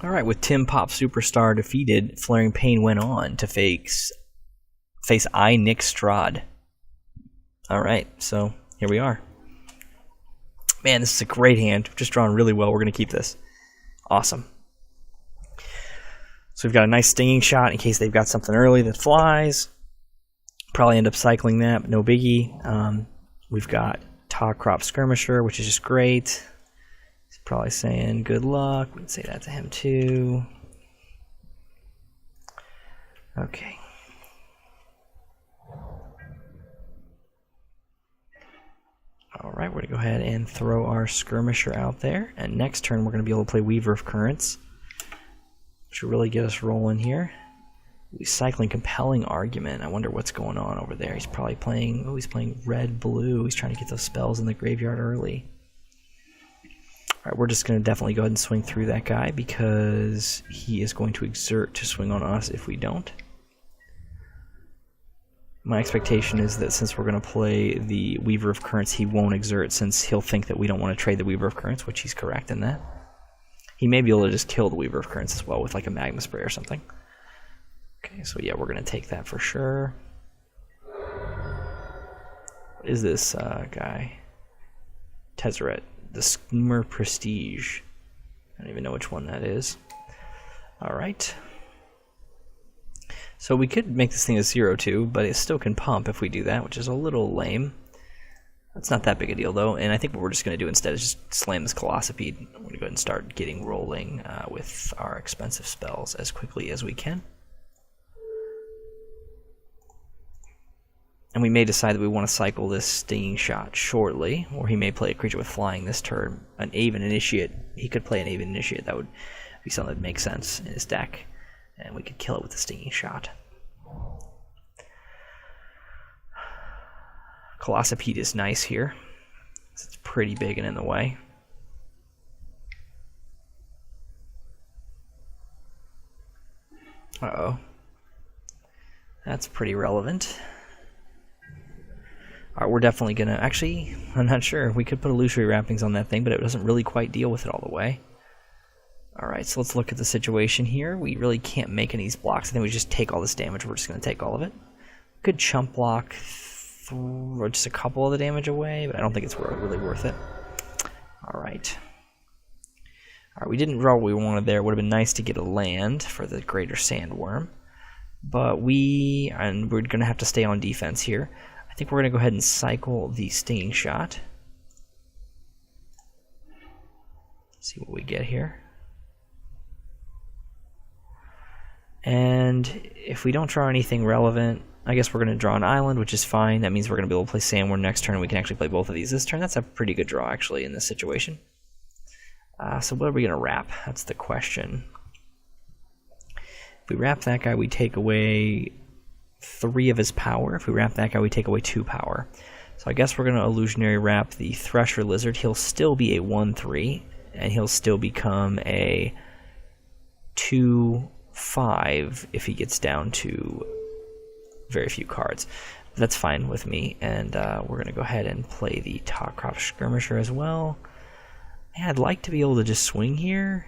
Alright, with Tim Pop Superstar defeated, Flaring Pain went on to face I, Nick Strad. Alright, so here we are. Man, this is a great hand. Just drawn really well. We're going to keep this. Awesome. So we've got a nice stinging shot in case they've got something early that flies. Probably end up cycling that, but no biggie. We've got Top Crop Skirmisher, which is just great. He's probably saying good luck. We can say that to him too. Okay. Alright, we're going to go ahead and throw our Skirmisher out there. And next turn we're going to be able to play Weaver of Currents, which will really get us rolling here. He's cycling Compelling Argument. I wonder what's going on over there. He's probably playing, he's playing red-blue. He's trying to get those spells in the graveyard early. Alright, we're just going to definitely go ahead and swing through that guy because he is going to exert to swing on us if we don't. My expectation is that since we're going to play the Weaver of Currents, he won't exert since he'll think that we don't want to trade the Weaver of Currents, which he's correct in that. He may be able to just kill the Weaver of Currents as well with like a Magma Spray or something. Okay, so yeah, we're going to take that for sure. What is this guy? Tezzeret. The Schemer Prestige. I don't even know which one that is. Alright. So we could make this thing a 0-2, but it still can pump if we do that, which is a little lame. That's not that big a deal, though, and I think what we're just going to do instead is just slam this Colossipede. We're going to go ahead and start getting rolling with our expensive spells as quickly as we can. And we may decide that we want to cycle this Stinging Shot shortly, or he may play a creature with flying this turn. An Aven Initiate. He could play an Aven Initiate. That would be something that makes sense in his deck. And we could kill it with the Stinging Shot. Colossipede is nice here. It's pretty big and in the way. Uh-oh. That's pretty relevant. Alright, we're definitely gonna... Actually, I'm not sure. We could put Illusory Wrappings on that thing, but it doesn't really quite deal with it all the way. Alright, so let's look at the situation here. We really can't make any of these blocks. I think we just take all this damage. We're just going to take all of it. Could chump block just a couple of the damage away, but I don't think it's really worth it. Alright. Alright, we didn't draw what we wanted there. It would have been nice to get a land for the Greater Sandworm. But we're going to have to stay on defense here. I think we're going to go ahead and cycle the Stinging Shot. See what we get here. And if we don't draw anything relevant, I guess we're going to draw an island, which is fine. That means we're going to be able to play Sandworm next turn, and we can actually play both of these this turn. That's a pretty good draw, actually, in this situation. So what are we going to wrap? That's the question. If we wrap that guy, we take away 3 of his power. If we wrap that guy, we take away 2 power. So I guess we're going to Illusionary Wrap the Thresher Lizard. He'll still be a 1/3, and he'll still become a 2/5 if he gets down to very few cards. That's fine with me, and we're going to go ahead and play the Top Crop Skirmisher as well. Man, I'd like to be able to just swing here.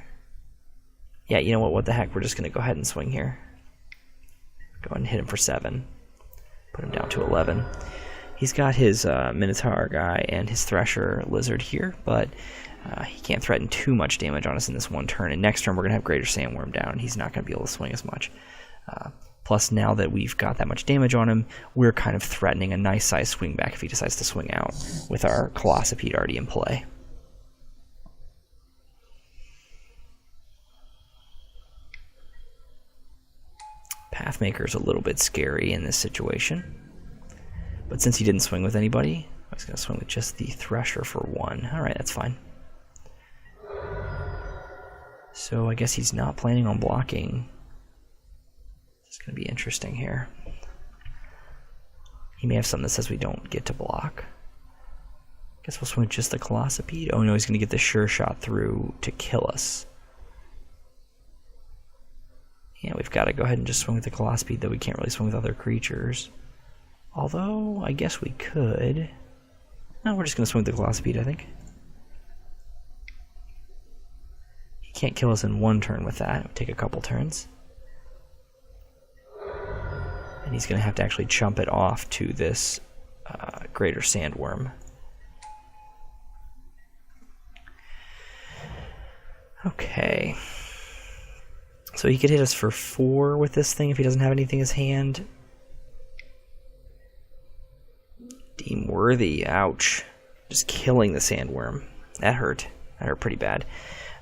Yeah, you know what the heck, we're just going to go ahead and swing here. Go ahead and hit him for 7. Put him down to 11. He's got his Minotaur guy and his Thresher Lizard here, but he can't threaten too much damage on us in this one turn, and next turn we're going to have Greater Sandworm down, and he's not going to be able to swing as much. Plus, now that we've got that much damage on him, we're kind of threatening a nice size swing back if he decides to swing out with our Colossipede already in play. Pathmaker's a little bit scary in this situation, but since he didn't swing with anybody, I was going to swing with just the Thresher for 1. Alright, that's fine. So I guess he's not planning on blocking. It's going to be interesting here. He may have something that says we don't get to block. Guess we'll swing with just the Colossipede. Oh no, he's going to get the Sure Shot through to kill us. Yeah, we've got to go ahead and just swing with the Colossipede, though we can't really swing with other creatures. Although, I guess we could. No, we're just going to swing with the Colossipede, I think. He Can't kill us in one turn with that. It would take a couple turns. And he's going to have to actually chump it off to this greater sandworm. Okay. So he could hit us for 4 with this thing if he doesn't have anything in his hand. Deem worthy. Ouch. Just killing the sandworm. That hurt. That hurt pretty bad.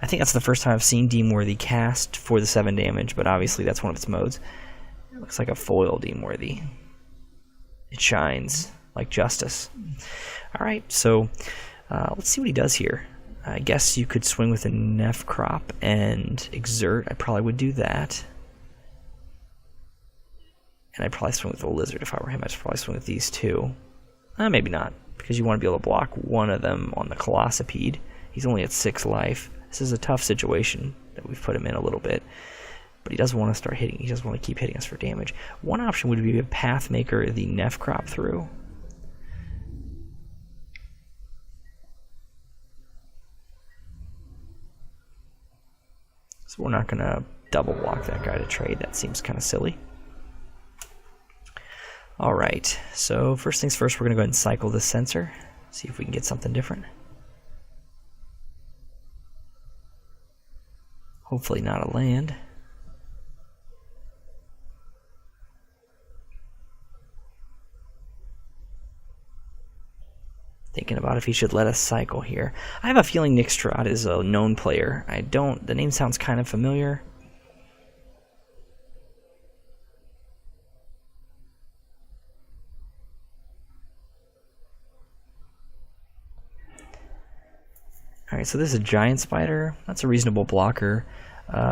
I think that's the first time I've seen Deem Worthy cast for the 7 damage, but obviously that's one of its modes. It looks like a foil Deem Worthy. It shines like justice. Alright, so let's see what he does here. I guess you could swing with a Neff Crop and Exert. I probably would do that. And I'd probably swing with a Lizard if I were him. I'd probably swing with these two. Maybe not, because you want to be able to block one of them on the Colossipede. He's only at 6 life. This is a tough situation that we've put him in a little bit. But he doesn't want to start hitting. He doesn't want to keep hitting us for damage. One option would be to Pathmaker the Neff Crop through. So we're not going to double block that guy to trade. That seems kind of silly. Alright, so first things first, we're going to go ahead and cycle this sensor. See if we can get something different. Hopefully not a land. Thinking about if he should let us cycle here. I have a feeling Nick Strahd is a known player. The name sounds kind of familiar. Alright, so this is a Giant Spider. That's a reasonable blocker.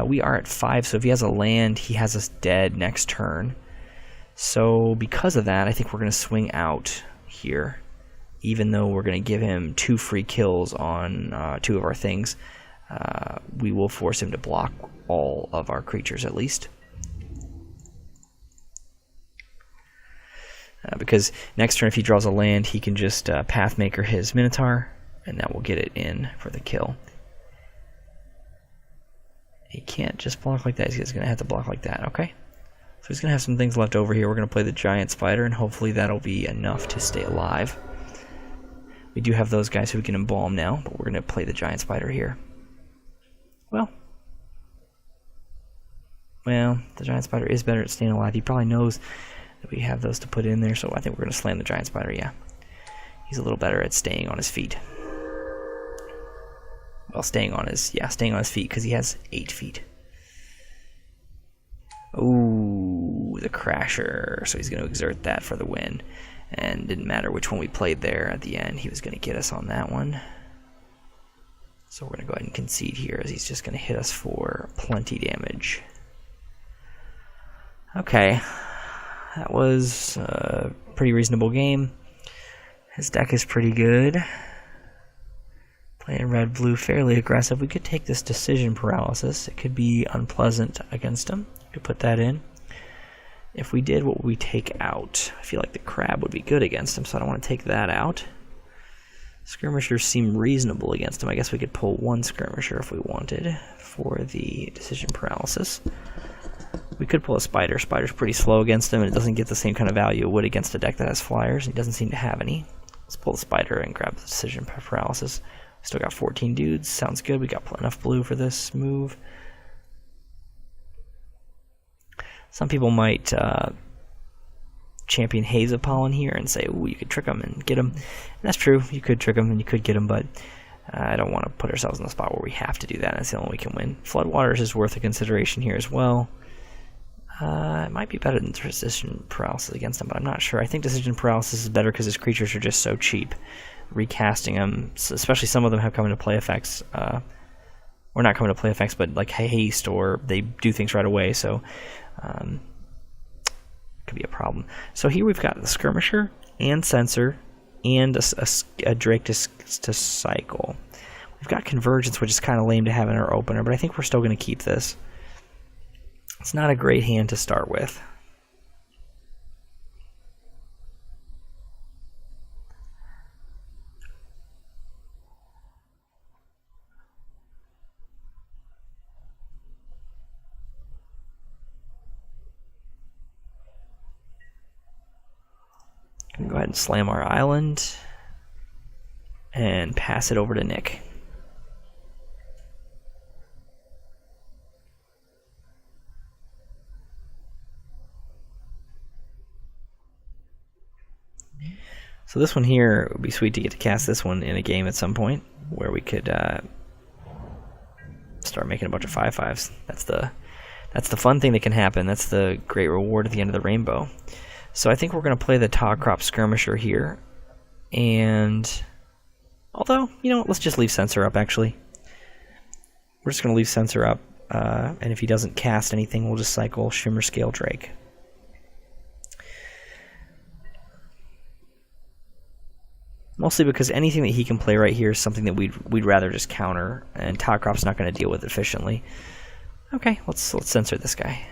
We are at 5, so if he has a land, he has us dead next turn. So because of that, I think we're going to swing out here. Even though we're going to give him 2 free kills on 2 of our things, we will force him to block all of our creatures at least. Because next turn, if he draws a land, he can just Pathmaker his Minotaur, and that will get it in for the kill. He can't just block like that. He's going to have to block like that. Okay. So he's going to have some things left over here. We're going to play the Giant Spider, and hopefully that'll be enough to stay alive. We do have those guys who we can embalm now, but we're going to play the Giant Spider here. Well, the Giant Spider is better at staying alive. He probably knows that we have those to put in there, so I think we're going to slam the Giant Spider, yeah. He's a little better at staying on his feet. Well, staying on his feet, because he has 8 feet. Ooh, the Crasher. So he's going to exert that for the win. And didn't matter which one we played there at the end, he was going to get us on that one. So we're going to go ahead and concede here, as he's just going to hit us for plenty damage. Okay, that was a pretty reasonable game. His deck is pretty good. Playing red-blue, fairly aggressive. We could take this Decision Paralysis. It could be unpleasant against him. We could put that in. If we did, what would we take out? I feel like the Crab would be good against him, so I don't want to take that out. Skirmishers seem reasonable against him. I guess we could pull 1 Skirmisher if we wanted for the Decision Paralysis. We could pull a Spider. Spider's pretty slow against him, and it doesn't get the same kind of value it would against a deck that has flyers. He doesn't seem to have any. Let's pull the Spider and grab the Decision Paralysis. Still got 14 dudes. Sounds good. We got enough blue for this move. Some people might champion Haze of Pollen here and say, ooh, you could trick him and get him. And that's true. You could trick him and you could get him, but I don't want to put ourselves in the spot where we have to do that. That's the only way we can win. Floodwaters is worth a consideration here as well. It might be better than Decision Paralysis against him, but I'm not sure. I think Decision Paralysis is better because his creatures are just so cheap. Recasting them, especially some of them have come into play effects, or not come into play effects, but like haste, or they do things right away, so could be a problem. So here we've got the Skirmisher and Sensor and a Drake to cycle. We've got Convergence, which is kind of lame to have in our opener, but I think we're still going to keep this. It's not a great hand to start with. can go ahead and slam our island and pass it over to Nick. So this one here would be sweet to get to cast this one in a game at some point where we could start making a bunch of 5/5s. That's the fun thing that can happen. That's the great reward at the end of the rainbow. So I think we're going to play the Taw Crop Skirmisher here. And although, you know what, let's just leave Censor up actually. We're just going to leave Censor up, and if he doesn't cast anything, we'll just cycle Shimmer Scale Drake. Mostly because anything that he can play right here is something that we'd rather just counter, and Taw Crop's not going to deal with it efficiently. Okay, let's censor this guy.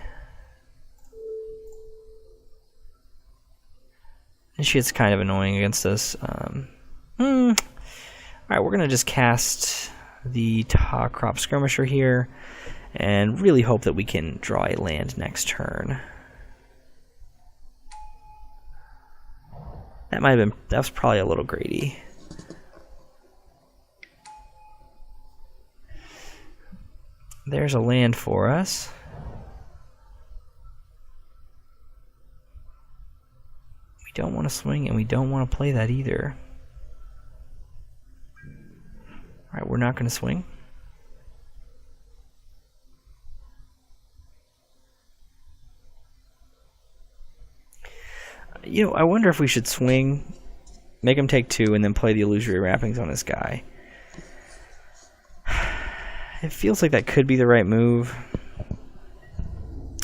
And shit's kind of annoying against us. Alright, we're going to just cast the Taw Crop Skirmisher here, and really hope that we can draw a land next turn. That was probably a little greedy. There's a land for us. We don't want to swing, and we don't want to play that either. Alright, we're not going to swing. You know, I wonder if we should swing, make him take 2, and then play the Illusory Wrappings on this guy. It feels like that could be the right move.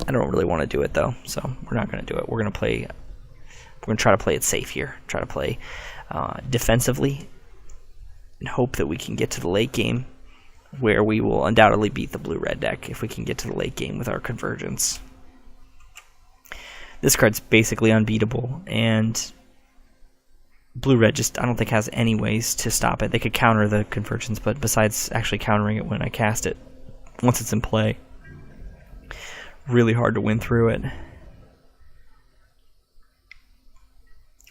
I don't really want to do it though, so we're not going to do it. We're going to try to play it safe here. Try to play defensively, and hope that we can get to the late game, where we will undoubtedly beat the blue-red deck if we can get to the late game with our Convergence. This card's basically unbeatable, and blue-red just, I don't think, has any ways to stop it. They could counter the Convergence, but besides actually countering it when I cast it, once it's in play, really hard to win through it.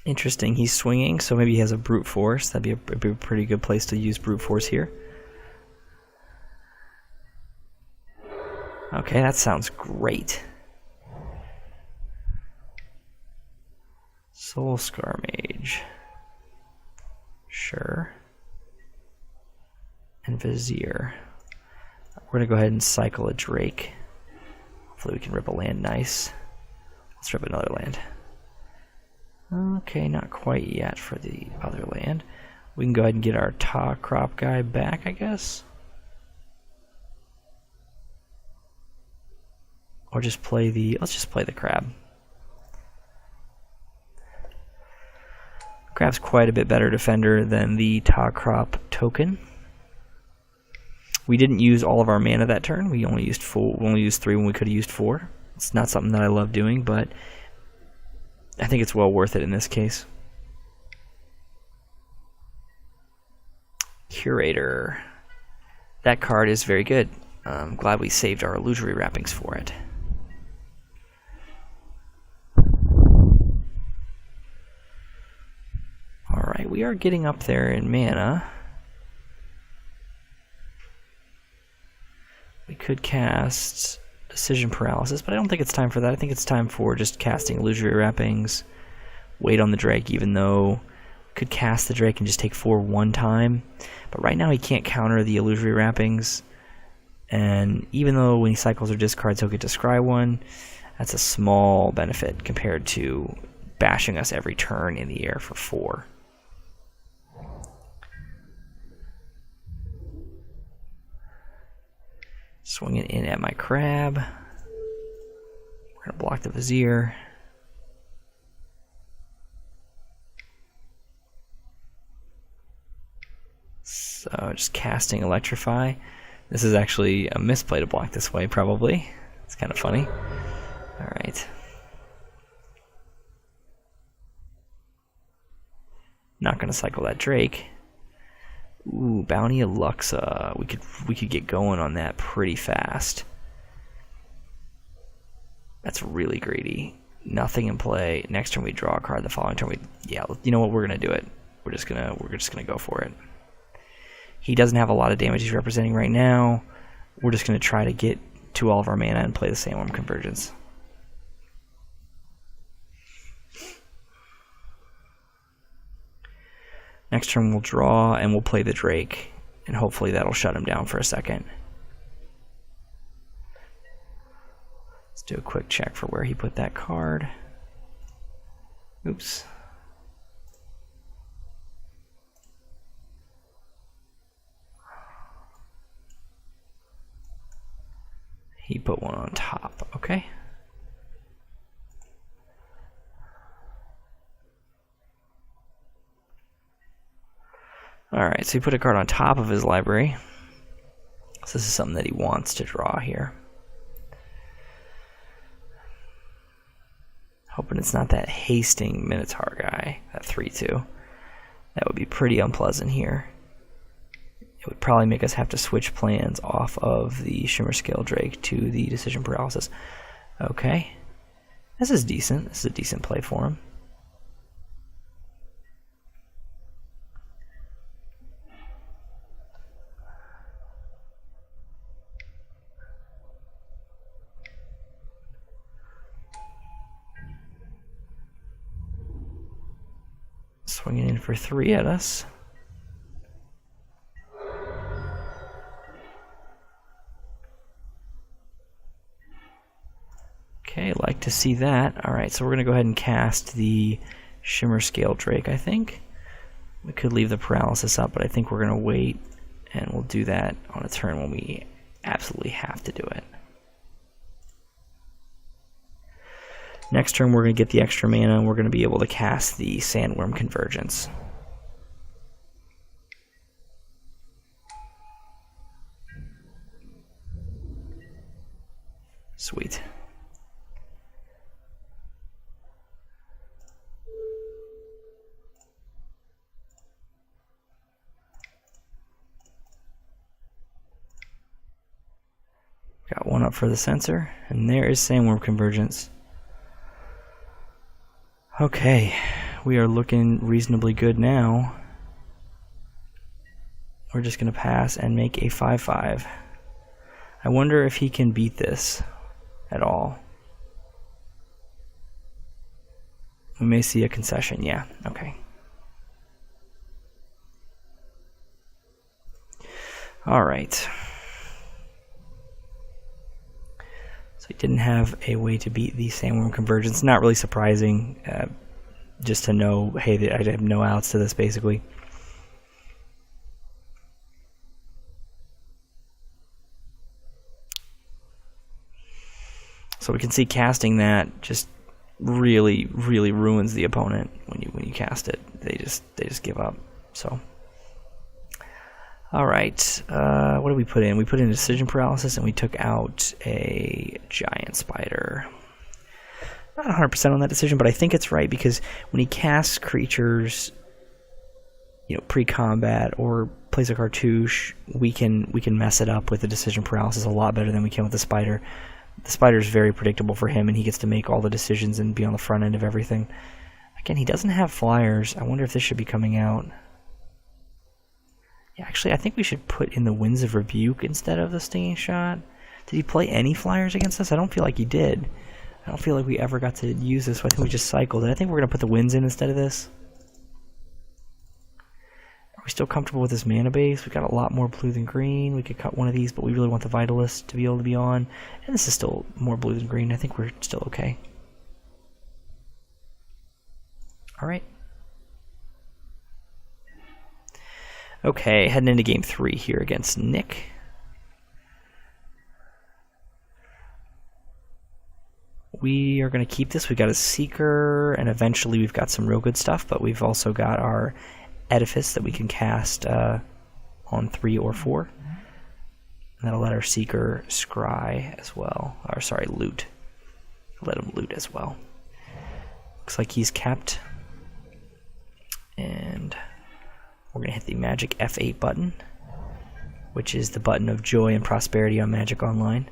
Interesting, he's swinging, so maybe he has a Brute Force. That'd be a pretty good place to use Brute Force here. Okay, that sounds great. Soul Scar Mage. Sure. And Vizier. We're going to go ahead and cycle a Drake. Hopefully we can rip a land nice. Let's rip another land. Okay, not quite yet for the other land. We can go ahead and get our Taw Crop guy back, I guess. Or just play the, let's just play the Crab. Crab's quite a bit better defender than the Taw Crop token. We didn't use all of our mana that turn. We only used 4. We only used 3 when we could have used 4. It's not something that I love doing, but I think it's well worth it in this case. Curator. That card is very good. I'm glad we saved our Illusory Wrappings for it. Alright, we are getting up there in mana. We could cast Decision Paralysis, but I don't think it's time for that. I think it's time for just casting Illusory Wrappings, wait on the Drake, even though we could cast the Drake and just take 4 one time. But right now he can't counter the Illusory Wrappings, and even though when he cycles or discards he'll get to scry 1, that's a small benefit compared to bashing us every turn in the air for 4. Swinging in at my Crab. We're going to block the Vizier. So just casting Electrify. This is actually a misplay to block this way, probably. It's kind of funny. Alright. Not going to cycle that Drake. Ooh, Bounty of Luxa. We could get going on that pretty fast. That's really greedy. Nothing in play. Next turn we draw a card. The following turn you know what? We're gonna do it. We're just gonna go for it. He doesn't have a lot of damage he's representing right now. We're just gonna try to get to all of our mana and play the Sandworm Convergence. Next turn we'll draw and we'll play the Drake, and hopefully that'll shut him down for a second. Let's do a quick check for where he put that card. Oops. He put one on top, okay. Alright, so he put a card on top of his library. So this is something that he wants to draw here. Hoping it's not that hasting Minotaur guy, that 3/2. That would be pretty unpleasant here. It would probably make us have to switch plans off of the Shimmer Scale Drake to the Decision Paralysis. Okay. This is decent. This is a decent play for him. Swinging in for 3 at us. Okay, like to see that. Alright, so we're going to go ahead and cast the Shimmer Scale Drake, I think. We could leave the paralysis up, but I think we're going to wait, and we'll do that on a turn when we absolutely have to do it. Next turn we're going to get the extra mana, and we're going to be able to cast the Sandworm Convergence. Sweet. Got one up for the sensor, and there is Sandworm Convergence. Okay, we are looking reasonably good now. We're just going to pass and make a 5/5. I wonder if he can beat this at all. We may see a concession, yeah, okay. Alright. So he didn't have a way to beat the Sandworm Convergence. Not really surprising, just to know, hey, I have no outs to this, basically. So we can see casting that just really ruins the opponent when you cast it. They just give up. So. Alright, what did we put in? We put in Decision Paralysis, and we took out a Giant Spider. Not 100% on that decision, but I think it's right, because when he casts creatures, pre-combat or plays a cartouche, we can mess it up with the Decision Paralysis a lot better than we can with the Spider. The Spider is very predictable for him, and he gets to make all the decisions and be on the front end of everything. Again, he doesn't have flyers. I wonder if this should be coming out. Yeah, actually, I think we should put in the Winds of Rebuke instead of the Stinging Shot. Did he play any flyers against us? I don't feel like he did. I don't feel like we ever got to use this, so I think we just cycled it. I think we're going to put the Winds in instead of this. Are we still comfortable with this mana base? We've got a lot more blue than green. We could cut one of these, but we really want the Vitalist to be able to be on. And this is still more blue than green. I think we're still okay. Alright. Okay, heading into game 3 here against Nick. We are going to keep this. We've got a Seeker, and eventually we've got some real good stuff, but we've also got our Edifice that we can cast on 3 or 4. And that'll let our Seeker scry as well. Or, sorry, loot. Let him loot as well. Looks like he's kept. And we're going to hit the Magic F8 button, which is the button of joy and prosperity on Magic Online.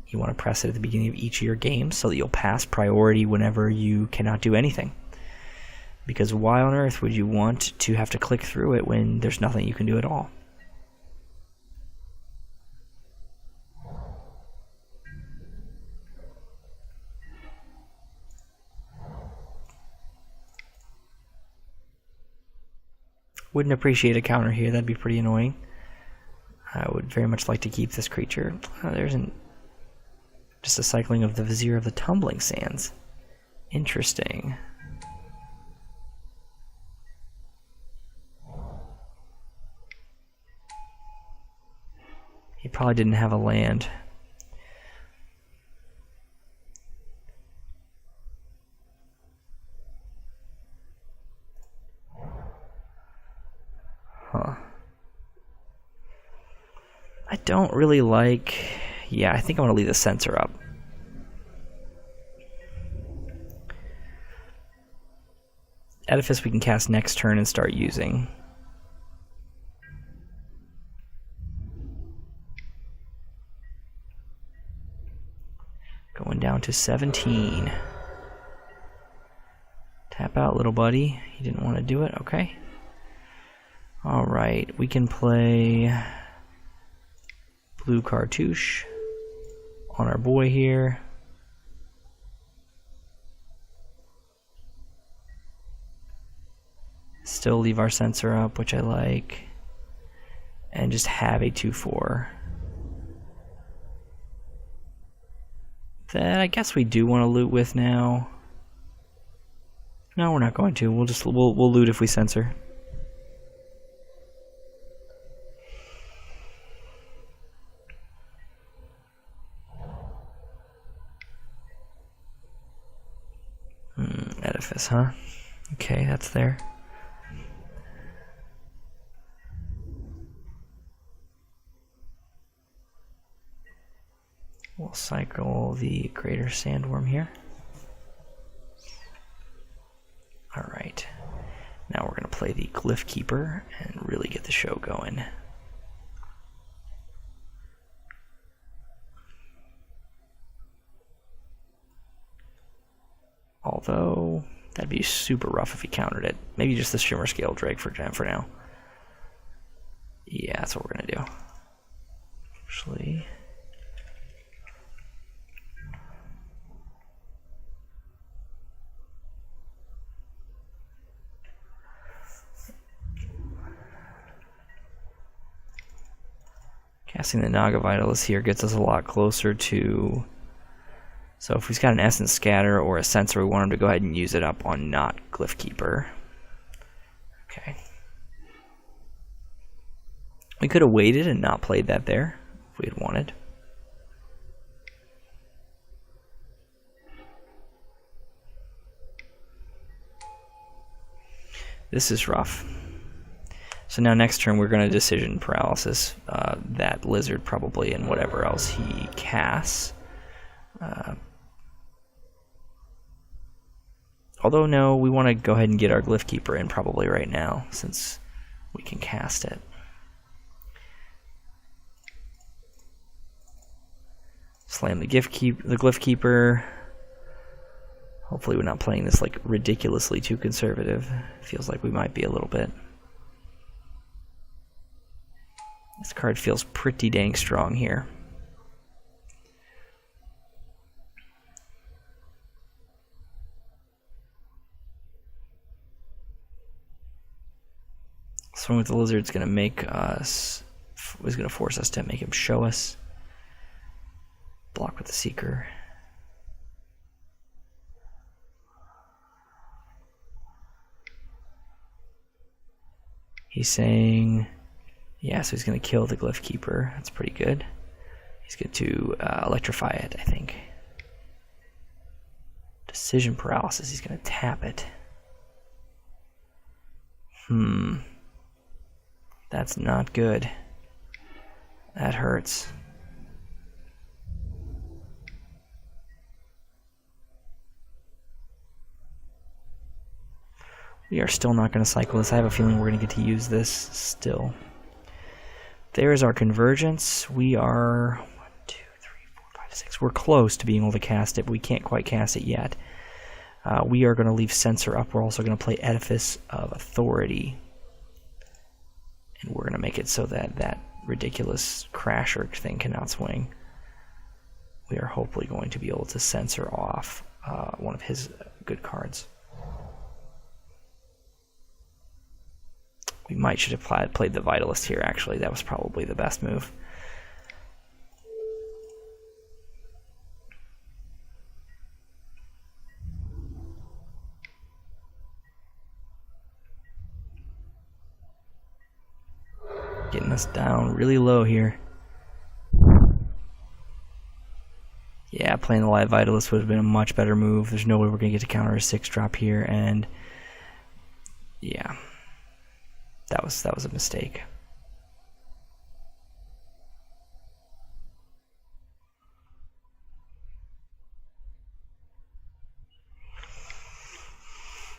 You want to press it at the beginning of each of your games so that you'll pass priority whenever you cannot do anything. Because why on earth would you want to have to click through it when there's nothing you can do at all? Wouldn't appreciate a counter here, that'd be pretty annoying. I would very much like to keep this creature. There's just a cycling of the Vizier of the Tumbling Sands. Interesting. He probably didn't have a land. Huh. I don't really like... Yeah, I think I want to leave the sensor up. Edifice we can cast next turn and start using. Going down to 17. Tap out, little buddy. He didn't want to do it. Okay. Alright, we can play blue cartouche on our boy here. Still leave our sensor up, which I like. And just have a 2/4. That I guess we do want to loot with now. No, we're not going to. We'll loot if we censor. Edifice, huh? Okay, that's there. We'll cycle the Greater Sandworm here. Alright. Now we're going to play the Glyph Keeper and really get the show going. Although, that'd be super rough if he countered it. Maybe just the Shimmer Scale Drake for now. Yeah, that's what we're going to do. Actually... Casting the Naga Vitalist here gets us a lot closer to... So if he's got an Essence Scatter or a Sensor, we want him to go ahead and use it up on not Glyph Keeper. Okay. We could have waited and not played that there, if we had wanted. This is rough. So now next turn we're going to Decision Paralysis that lizard probably and whatever else he casts. Although no, we want to go ahead and get our Glyph Keeper in probably right now since we can cast it. Slam the Glyph Keeper. Hopefully we're not playing this like ridiculously too conservative. Feels like we might be a little bit. This card feels pretty dang strong here. Swing with the Lizard's going to make us... is going to force us to make him show us. Block with the Seeker. He's saying... Yeah, so he's going to kill the Glyph Keeper. That's pretty good. He's going to electrify it, I think. Decision Paralysis. He's going to tap it. That's not good. That hurts. We are still not going to cycle this. I have a feeling we're going to get to use this still. There is our Convergence. We are 1, 2, 3, 4, 5, 6. We're close to being able to cast it, but we can't quite cast it yet. We are going to leave Censor up. We're also going to play Edifice of Authority. And we're going to make it so that that ridiculous Crasher thing cannot swing. We are hopefully going to be able to censor off one of his good cards. We might should have played the Vitalist here, actually. That was probably the best move. Getting us down really low here. Yeah, playing the Live Vitalist would have been a much better move. There's no way we're going to get to counter a 6-drop here, and yeah, that was a mistake.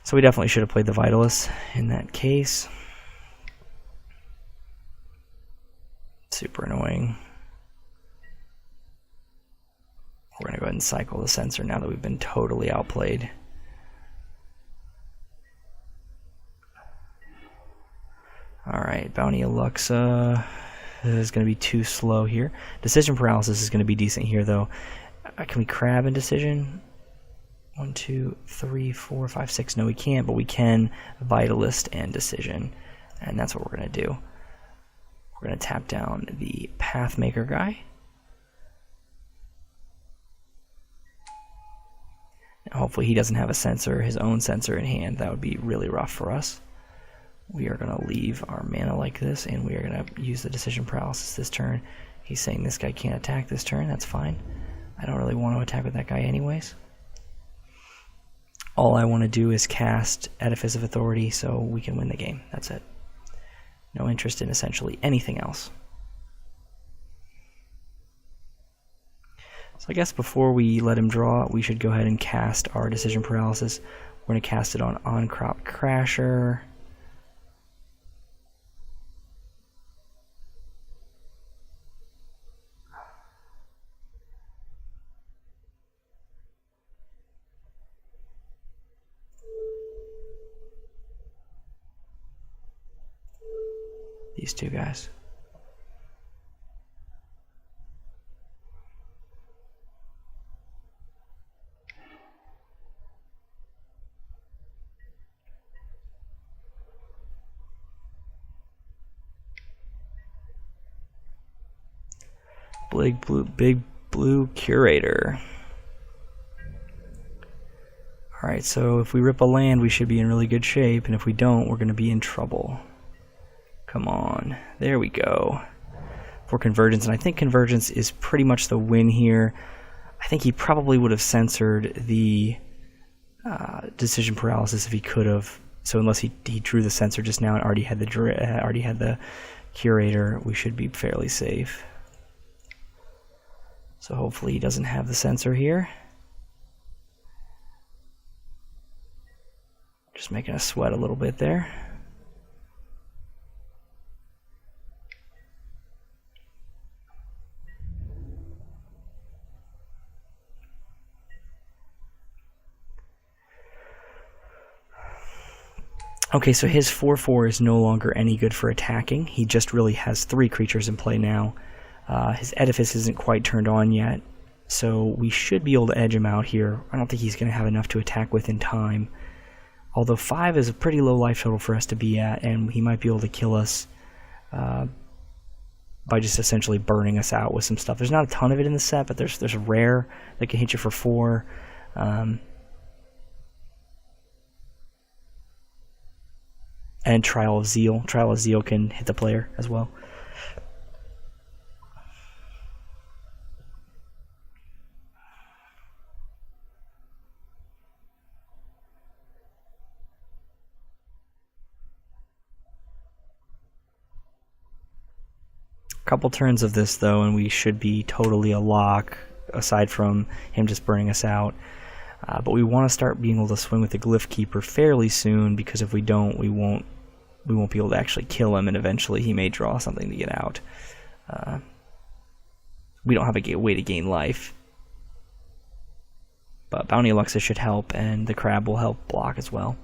So we definitely should have played the Vitalist in that case. Super annoying. We're going to go ahead and cycle the Censor now that we've been totally outplayed. Alright, Bounty Aluxa is going to be too slow here. Decision Paralysis is going to be decent here, though. Can we crab in Decision? 1, 2, 3, 4, 5, 6. No, we can't, but we can Vitalist and Decision. And that's what we're going to do. We're going to tap down the Pathmaker guy. Hopefully he doesn't have a Censor, his own Censor in hand. That would be really rough for us. We are going to leave our mana like this, and we are going to use the Decision Paralysis this turn. He's saying this guy can't attack this turn. That's fine. I don't really want to attack with that guy anyways. All I want to do is cast Edifice of Authority so we can win the game. That's it. No interest in essentially anything else. So I guess before we let him draw, we should go ahead and cast our Decision Paralysis. We're going to cast it on Crop Crasher. These two guys. Big blue Curator. Alright, so if we rip a land, we should be in really good shape, and if we don't, we're going to be in trouble. Come on. There we go. For Convergence, and I think Convergence is pretty much the win here. I think he probably would have censored the Decision Paralysis if he could have. So unless he drew the Censor just now and already had the Curator, we should be fairly safe. So hopefully he doesn't have the Censor here. Just making us sweat a little bit there. Okay, so his 4/4 is no longer any good for attacking. He just really has 3 creatures in play now. His Edifice isn't quite turned on yet, so we should be able to edge him out here. I don't think he's going to have enough to attack with in time. Although 5 is a pretty low life total for us to be at, and he might be able to kill us by just essentially burning us out with some stuff. There's not a ton of it in the set, but there's a rare that can hit you for 4. And Trial of Zeal. Trial of Zeal can hit the player as well. Couple turns of this though, and we should be totally a lock, aside from him just burning us out. But we want to start being able to swing with the Glyph Keeper fairly soon, because if we don't, we won't be able to actually kill him, and eventually he may draw something to get out. We don't have a way to gain life But Bounty Luxa should help, and the crab will help block as well.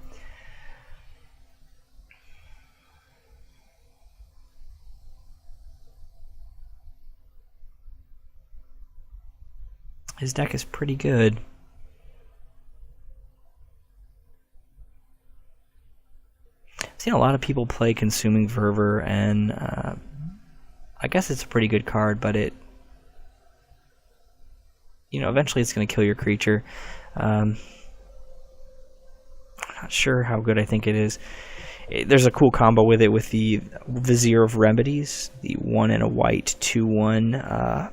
His deck is pretty good. I've seen a lot of people play Consuming Fervor, and I guess it's a pretty good card, but it, eventually it's going to kill your creature. I'm not sure how good I think it is. There's a cool combo with it with the Vizier of Remedies, the 1 and a white 2/1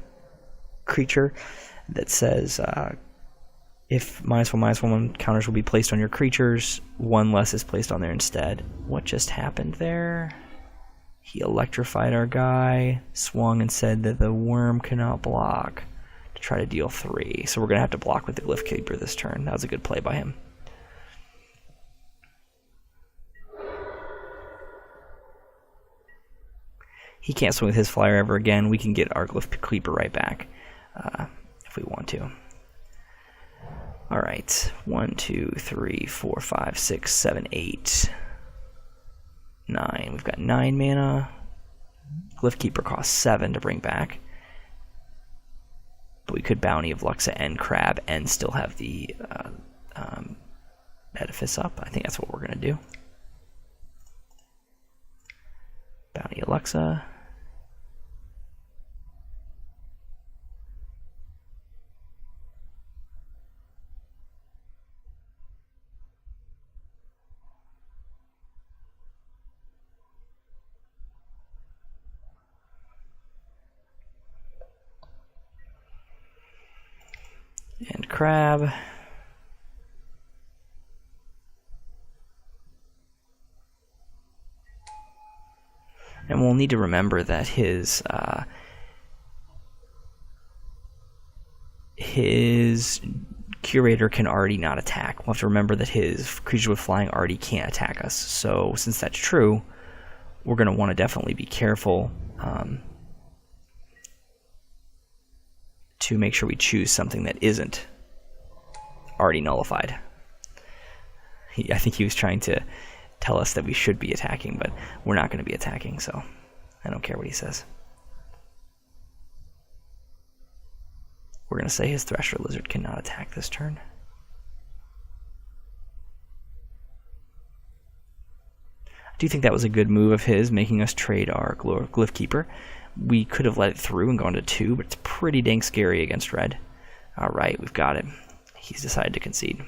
creature that says if -1/-1 counters will be placed on your creatures, 1 less is placed on there instead. What just happened there? He electrified our guy, swung and said that the worm cannot block to try to deal 3. So we're going to have to block with the Glyph Keeper this turn. That was a good play by him. He can't swing with his flyer ever again. We can get our Glyph Keeper right back if we want to. Alright, 1, 2, 3, 4, 5, 6, 7, 8, 9. We've got 9 mana. Glyph Keeper costs 7 to bring back. But we could Bounty of Luxa and Crab and still have the Edifice up. I think that's what we're going to do. Bounty of Luxa. And Crab. And we'll need to remember that his Curator can already not attack. We'll have to remember that his creatures with flying already can't attack us. So since that's true, we're going to want to definitely be careful to make sure we choose something that isn't already nullified. I think he was trying to tell us that we should be attacking, but we're not going to be attacking, so I don't care what he says. We're going to say his Thresher Lizard cannot attack this turn. I do think that was a good move of his, making us trade our Glyph Keeper. We could have let it through and gone to 2, but it's pretty dang scary against red. Alright, we've got it. He's decided to concede.